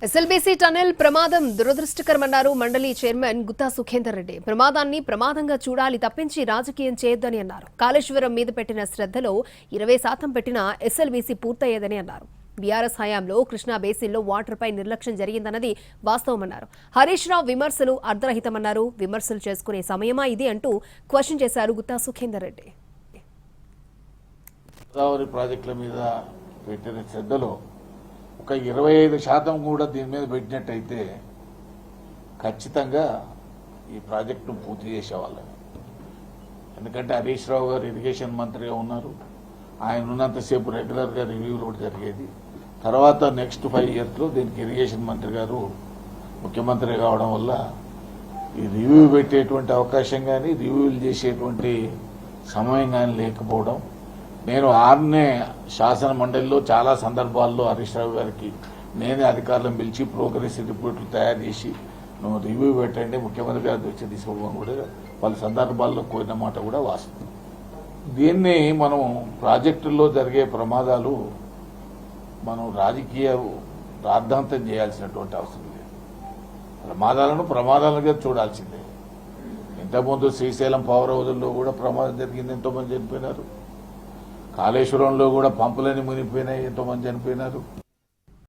SLBC tunnel ప్రమాదం దురదృష్టకరమన్నారు మండలి chairman Gutta Sukhender Reddy. ప్రమాదాన్ని ప్రమాదంగా చూడాలి తప్పించి రాజకీయం చేయొద్దని అన్నారు. కాళేశ్వరం మీద పెట్టిన శ్రద్ధలో 20% పెట్టిన ఎస్ఎల్బీసీ పూర్తయ్యేదని అన్నారు. బీఆర్ఎస్ హయాంలో కృష్ణా బేసిన్లో వాటర్పై నిర్లక్ష్యం జరిగిందన్నది వాస్తవమన్నారు. హరీష్ రావు విమర్శలు అర్ధరహితమన్నారు. విమర్శలు చేసుకునే సమయమా ఇది అంటూ క్వశ్చన్ చేశారు గుత్తా సుఖేందర్ రెడ్డి. గోదావరి ప్రాజెక్టుల మీద పెట్టిన శ్రద్ధలో ఒక 25% కూడా దీని మీద పెట్టినట్టయితే ఖచ్చితంగా ఈ ప్రాజెక్టును పూర్తి చేసేవాళ్ళం. ఎందుకంటే హరీష్ రావు గారు ఇరిగేషన్ మంత్రిగా ఉన్నారు. ఆయన ఉన్నంతసేపు రెగ్యులర్గా రివ్యూలు కూడా జరిగేది. తర్వాత నెక్స్ట్ 5 ఇయర్స్లో దీనికి ఇరిగేషన్ మంత్రి గారు ముఖ్యమంత్రి కావడం వల్ల ఈ రివ్యూ పెట్టేటువంటి అవకాశం కానీ రివ్యూలు చేసేటువంటి సమయం కానీ లేకపోవడం, నేను ఆర్నే శాసన మండలిలో చాలా సందర్భాల్లో హరీష్ రావు గారికి నేనే అధికారులను పిలిచి ప్రోగ్రెస్ రిపోర్ట్లు తయారు చేసి నువ్వు రివ్యూ పెట్టండి ముఖ్యమంత్రి గారి దృష్టి తీసుకోవడం కూడా వాళ్ళ సందర్భాల్లో కోరిన మాట కూడా వాస్తవం. దీన్ని మనం ప్రాజెక్టుల్లో జరిగే ప్రమాదాలు మనం రాజకీయ రాద్ధాంతం చేయాల్సినటువంటి అవసరం లేదు. ప్రమాదాలను ప్రమాదాలుగా చూడాల్సిందే. ఇంతకుముందు శ్రీశైలం పవర్ హౌజుల్లో కూడా ప్రమాదం జరిగింది, ఎంతోమంది చనిపోయినారు. కాళేశ్వరంలో కూడా పంపులని మునిగిపోయినాయి, ఎంతోమంది చనిపోయినారు.